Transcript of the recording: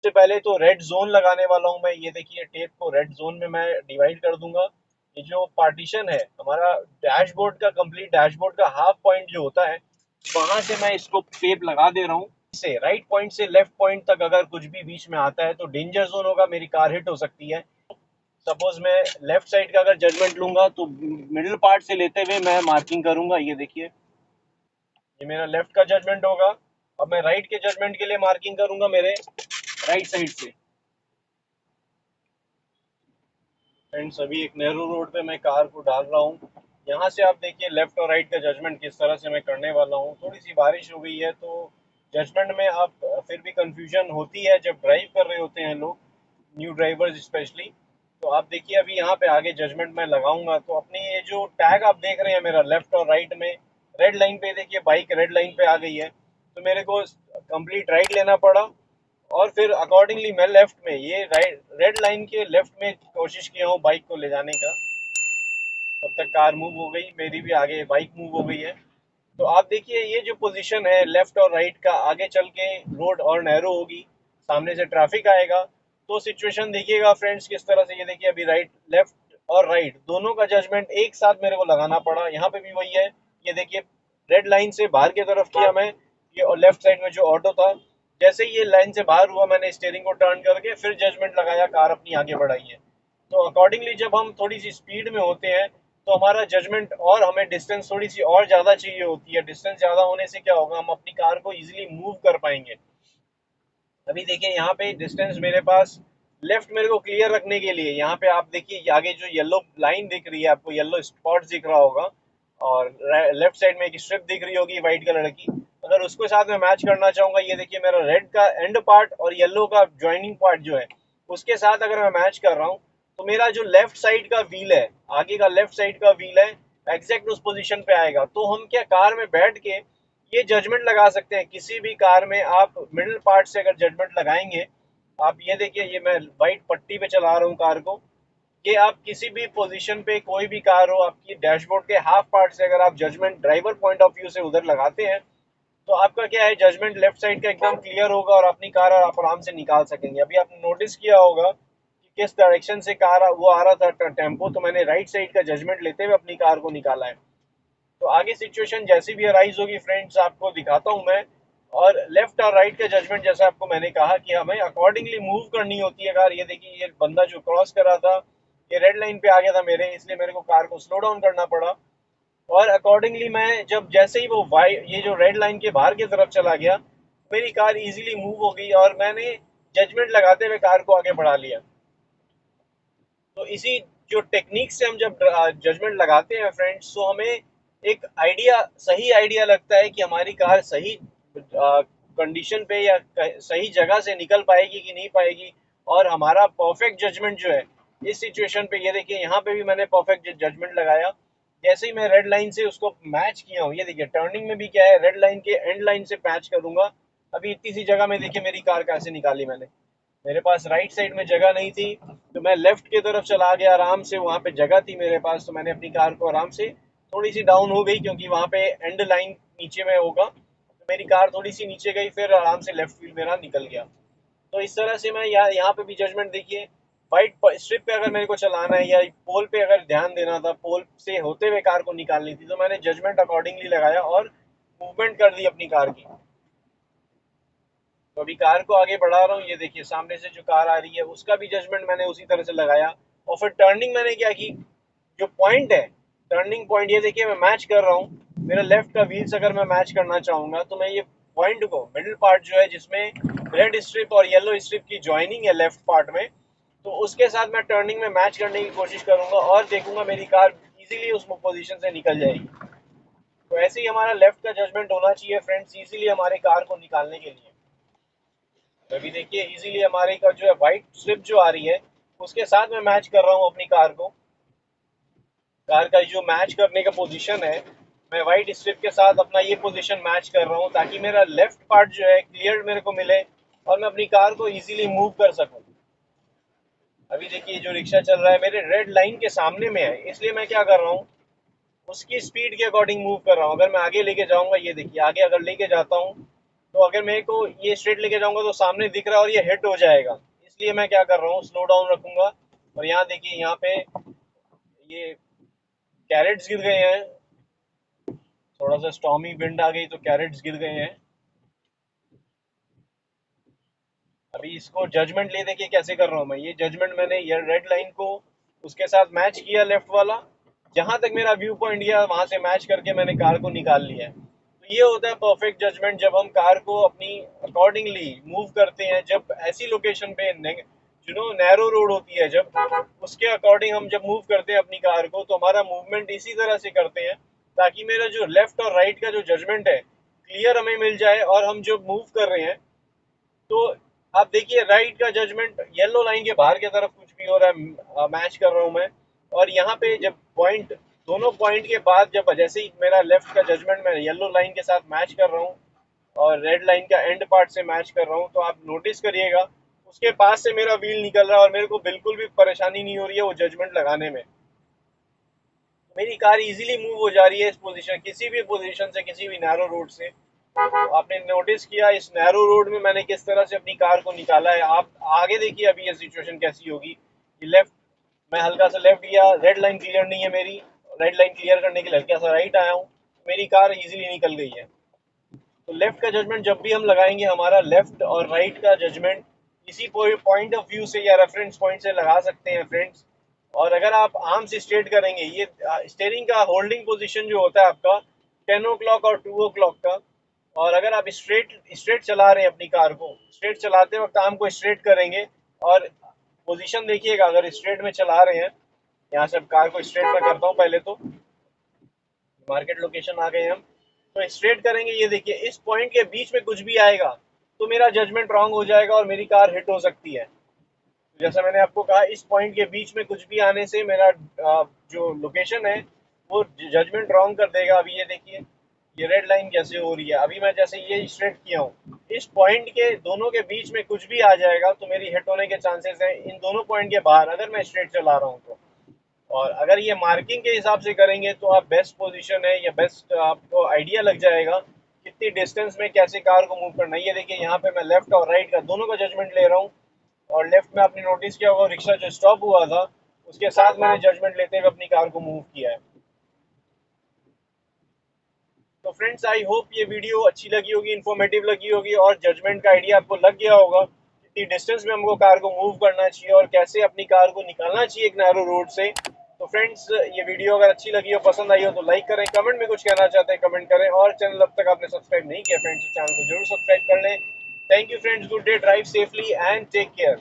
सबसे पहले तो रेड जोन लगाने वाला हूँ मैं। ये देखिए टेप को रेड जोन में मैं डिवाइड कर दूंगा। ये जो पार्टीशन है हमारा डैशबोर्ड का, कंप्लीट डैशबोर्ड का हाफ पॉइंट जो होता है, वहां से मैं इसको टेप लगा दे रहा हूँ। से राइट पॉइंट से लेफ्ट पॉइंट तक अगर कुछ भी बीच में आता है तो डेंजर जोन होगा, मेरी कार हिट हो सकती है। सपोज मैं लेफ्ट साइड का अगर जजमेंट लूंगा तो मिडिल पार्ट से लेते हुए मैं मार्किंग करूंगा। ये देखिए ये मेरा लेफ्ट का जजमेंट होगा। अब मैं राइट के जजमेंट के लिए मार्किंग करूंगा मेरे राइट साइड से। फ्रेंड्स अभी एक नेहरू रोड पे मैं कार को डाल रहा हूँ। यहाँ से आप देखिए लेफ्ट और राइट का जजमेंट किस तरह से मैं करने वाला हूँ। थोड़ी सी बारिश हो गई है तो जजमेंट में आप फिर भी कंफ्यूजन होती है जब ड्राइव कर रहे होते हैं लोग, न्यू ड्राइवर्स स्पेशली। तो आप देखिए अभी यहाँ पे आगे जजमेंट में लगाऊंगा तो अपनी ये जो टैग आप देख रहे हैं मेरा लेफ्ट और राइट में, रेड लाइन पे देखिए बाइक रेड लाइन पे आ गई है, तो मेरे को कंप्लीट राइट लेना पड़ा। और फिर अकॉर्डिंगली मैं लेफ्ट में, ये राइट रेड लाइन के लेफ्ट में कोशिश किया हूँ बाइक को ले जाने का। तब तक कार मूव हो गई, मेरी भी आगे बाइक मूव हो गई है। तो आप देखिए ये जो पोजीशन है लेफ्ट और राइट का, आगे चल के रोड और नैरो होगी, सामने से ट्रैफिक आएगा। तो सिचुएशन देखिएगा फ्रेंड्स किस तरह से। ये देखिए अभी राइट लेफ्ट और राइट दोनों का जजमेंट एक साथ मेरे को लगाना पड़ा। यहाँ पे भी वही है। ये देखिए रेड लाइन से बाहर की तरफ किया मैं, ये और लेफ्ट साइड में जो ऑटो था, जैसे ही ये लाइन से बाहर हुआ मैंने स्टीयरिंग को टर्न करके फिर जजमेंट लगाया, कार अपनी आगे बढ़ाई है। तो अकॉर्डिंगली जब हम थोड़ी सी स्पीड में होते हैं तो हमारा जजमेंट और हमें डिस्टेंस थोड़ी सी और ज़्यादा चाहिए होती है। डिस्टेंस ज़्यादा होने से क्या होगा, हम अपनी कार को इजीली मूव कर पाएंगे। अभी देखिए यहाँ पे डिस्टेंस मेरे पास, लेफ्ट मेरे को क्लियर रखने के लिए यहाँ पे आप देखिए आगे जो येलो लाइन दिख रही है आपको, येलो स्पॉट दिख रहा होगा, और लेफ्ट साइड में एक स्ट्रिप दिख रही होगी वाइट कलर की। अगर उसको साथ में मैच करना चाहूंगा, ये देखिए मेरा रेड का एंड पार्ट और येलो का ज्वाइनिंग पार्ट जो है उसके साथ अगर मैं मैच कर रहा हूँ, तो मेरा जो लेफ्ट साइड का व्हील है, आगे का लेफ्ट साइड का व्हील है, एग्जैक्ट उस पोजीशन पे आएगा। तो हम क्या कार में बैठ के ये जजमेंट लगा सकते हैं। किसी भी कार में आप मिडिल पार्ट से अगर जजमेंट लगाएंगे, आप ये देखिए ये मैं वाइट पट्टी पे चला रहा हूँ कार को, कि आप किसी भी पोजीशन पे कोई भी कार हो, आपकी डैशबोर्ड के हाफ पार्ट से अगर आप judgment driver point of view से उधर लगाते हैं, तो आपका क्या है, जजमेंट लेफ्ट साइड का एकदम क्लियर होगा और अपनी कार आप आराम से निकाल सकेंगे। अभी आपने नोटिस किया होगा कि किस डायरेक्शन से कार वो आ रहा था टेम्पो, तो मैंने राइट साइड का जजमेंट लेते हुए अपनी कार को निकाला है। तो आगे सिचुएशन जैसी भी अराइज होगी फ्रेंड्स आपको दिखाता हूँ मैं। और लेफ्ट और राइट का जजमेंट जैसा आपको मैंने कहा कि हमें अकॉर्डिंगली मूव करनी होती है कार। ये देखिए ये बंदा जो क्रॉस कर रहा था ये रेड लाइन पे आ गया था मेरे, इसलिए मेरे को कार को स्लो डाउन करना पड़ा। और अकॉर्डिंगली मैं जब जैसे ही वो वाई ये जो रेड लाइन के बाहर की तरफ चला गया, मेरी कार इजीली मूव हो गई और मैंने जजमेंट लगाते हुए कार को आगे बढ़ा लिया। तो इसी जो टेक्निक से हम जब जजमेंट लगाते हैं फ्रेंड्स, तो हमें एक आइडिया, सही आइडिया लगता है कि हमारी कार सही कंडीशन पे या सही जगह से निकल पाएगी कि नहीं पाएगी। और हमारा परफेक्ट जजमेंट जो है इस सिचुएशन पे, ये देखिए यहाँ पे भी मैंने परफेक्ट जजमेंट लगाया। जैसे ही मैं रेड लाइन से उसको मैच किया हूँ, ये देखिए टर्निंग में भी क्या है, रेड लाइन के एंड लाइन से मैच करूंगा। अभी इतनी सी जगह में देखिए मेरी कार कैसे निकाली मैंने। मेरे पास राइट साइड में जगह नहीं थी तो मैं लेफ्ट की तरफ चला गया आराम से, वहां पे जगह थी मेरे पास, तो मैंने अपनी कार को आराम से, थोड़ी सी डाउन हो गई क्योंकि वहां पे एंड लाइन नीचे में होगा, तो मेरी कार थोड़ी सी नीचे गई, फिर आराम से लेफ्ट व्हील मेरा निकल गया। तो इस तरह से मैं यहाँ पे भी जजमेंट देखिए, वाइट स्ट्रिप पे अगर मेरे को चलाना है या पोल पे अगर ध्यान देना था, पोल से होते हुए कार को निकालनी थी, तो मैंने जजमेंट अकॉर्डिंगली लगाया और मूवमेंट कर दी अपनी कार की। तो अभी कार को आगे बढ़ा रहा हूँ, ये देखिए सामने से जो कार आ रही है उसका भी जजमेंट मैंने उसी तरह से लगाया। और फिर टर्निंग मैंने क्या की, जो पॉइंट है, टर्निंग पॉइंट, ये देखिए मैं मैच कर रहा हूँ। मेरा लेफ्ट का व्हील्स अगर मैं मैच करना चाहूंगा तो मैं ये पॉइंट को, मिडिल पार्ट जो है जिसमें रेड स्ट्रिप और येलो स्ट्रिप की ज्वाइनिंग है लेफ्ट पार्ट में, तो उसके साथ मैं टर्निंग में मैच करने की कोशिश करूंगा और देखूंगा मेरी कार इजीली उस पोजीशन से निकल जाएगी। तो ऐसे ही हमारा लेफ्ट का जजमेंट होना चाहिए फ्रेंड्स, इजीली हमारे कार को निकालने के लिए। तो अभी देखिए इजीली हमारी का जो है वाइट स्ट्रिप जो आ रही है उसके साथ मैं मैच कर रहा हूँ अपनी कार को। कार का जो मैच करने का पोजीशन है, मैं वाइट स्ट्रिप के साथ अपना ये पोजीशन मैच कर रहा हूँ ताकि मेरा लेफ्ट पार्ट जो है क्लियर मेरे को मिले और मैं अपनी कार को इजीली मूव कर सकूँ। अभी देखिए जो रिक्शा चल रहा है मेरे रेड लाइन के सामने में है, इसलिए मैं क्या कर रहा हूँ, उसकी स्पीड के अकॉर्डिंग मूव कर रहा हूँ। अगर मैं आगे लेके जाऊंगा, ये देखिए आगे अगर लेके जाता हूँ तो अगर मेरे को ये स्ट्रेट लेके जाऊंगा तो सामने दिख रहा है और ये हिट हो जाएगा, इसलिए मैं क्या कर रहा हूँ, स्लो डाउन रखूंगा। और यहाँ देखिए, यहाँ पे ये कैरेट्स गिर गए हैं, थोड़ा सा स्टॉर्मी विंड आ गई तो कैरेट्स गिर गए हैं। अभी इसको जजमेंट ले देखिए कैसे कर रहा हूँ मैं, ये जजमेंट मैंने ये रेड लाइन को उसके साथ मैच किया, लेफ्ट वाला जहां तक मेरा व्यू पॉइंट गया वहां से मैच करके मैंने कार को निकाल लिया है। तो ये होता है परफेक्ट जजमेंट, जब हम कार को अपनी अकॉर्डिंगली मूव करते हैं, जब ऐसी लोकेशन पे नैरो रोड होती है, जब उसके अकॉर्डिंग हम जब मूव करते हैं अपनी कार को, तो हमारा मूवमेंट इसी तरह से करते हैं ताकि मेरा जो लेफ्ट और राइट का जो जजमेंट है क्लियर हमें मिल जाए। और हम जब मूव कर रहे हैं तो आप देखिए राइट का जजमेंट येलो लाइन के बाहर की तरफ कुछ भी हो रहा है, मैच कर रहा हूं मैं। और यहाँ पे जब पॉइंट, दोनों पॉइंट के बाद जब जैसे ही मेरा लेफ्ट का जजमेंट मैं येलो लाइन के साथ मैच कर रहा हूँ और रेड लाइन का एंड पार्ट से मैच कर रहा हूँ, तो आप नोटिस करिएगा उसके पास से मेरा व्हील निकल रहा है और मेरे को बिल्कुल भी परेशानी नहीं हो रही है वो जजमेंट लगाने में। मेरी कार इजीली मूव हो जा रही है इस पोजीशन, किसी भी पोजीशन से, किसी भी नैरो रोड से। तो आपने नोटिस किया इस नैरो रोड में मैंने किस तरह से अपनी कार को निकाला है। आप आगे देखिए अभी ये सिचुएशन कैसी होगी। ये लेफ्ट, मैं हल्का सा लेफ्ट गया, रेड लाइन क्लियर नहीं है मेरी, रेड लाइन क्लियर करने के लिए हल्का सा राइट आया हूँ, मेरी कार इजीली निकल गई है। तो लेफ्ट का जजमेंट जब भी हम लगाएंगे, हमारा लेफ्ट और राइट का जजमेंट इसी पॉइंट ऑफ व्यू से या रेफरेंस पॉइंट से लगा सकते हैं फ्रेंड्स। और अगर आप आर्म से स्ट्रेट करेंगे, ये स्टेयरिंग का होल्डिंग पोजीशन जो होता है आपका 10 o'clock और 2 o'clock का। और अगर आप स्ट्रेट स्ट्रेट चला रहे हैं अपनी कार को, स्ट्रेट चलाते वक्त आर्म को स्ट्रेट करेंगे और पोजीशन देखिएगा, अगर स्ट्रेट में चला रहे हैं, यहाँ से कार को स्ट्रेट में करता हूँ पहले तो, मार्केट लोकेशन आ गए हम, तो स्ट्रेट करेंगे, ये देखिए इस पॉइंट के बीच में कुछ भी आएगा तो मेरा जजमेंट रॉन्ग हो जाएगा और मेरी कार हिट हो सकती है। तो जैसा मैंने आपको कहा, इस पॉइंट के बीच में कुछ भी आने से मेरा जो लोकेशन है वो जजमेंट रॉन्ग कर देगा। अभी ये देखिए ये रेड लाइन कैसे हो रही है, अभी मैं जैसे ये स्ट्रेट किया हूँ, इस पॉइंट के दोनों के बीच में कुछ भी आ जाएगा तो मेरी हिट होने के चांसेस हैं इन दोनों पॉइंट के बाहर, अगर मैं स्ट्रेट चला रहा हूँ तो। और अगर ये मार्किंग के हिसाब से करेंगे तो आप बेस्ट पोजीशन है या बेस्ट आपको आइडिया लग जाएगा कितनी डिस्टेंस में कैसे कार को मूव करना है। ये देखिए यहाँ पे मैं लेफ्ट और राइट का दोनों का जजमेंट ले रहा हूँ। और लेफ्ट में आपने नोटिस किया होगा रिक्शा जो स्टॉप हुआ था उसके साथ मैंने जजमेंट लेते हुए अपनी कार को मूव किया है। तो फ्रेंड्स, आई होप ये वीडियो अच्छी लगी होगी, इन्फॉर्मेटिव लगी होगी और जजमेंट का आइडिया आपको लग गया होगा कितनी डिस्टेंस में हमको कार को मूव करना चाहिए और कैसे अपनी कार को निकालना चाहिए एक नैरो रोड से। तो फ्रेंड्स, ये वीडियो अगर अच्छी लगी हो, पसंद आई हो तो लाइक करें, कमेंट में कुछ कहना चाहते हैं कमेंट करें, और चैनल अब तक आपने सब्सक्राइब नहीं किया फ्रेंड्स तो चैनल को जरूर सब्सक्राइब कर लें। Thank you friends, good day, drive safely and take care.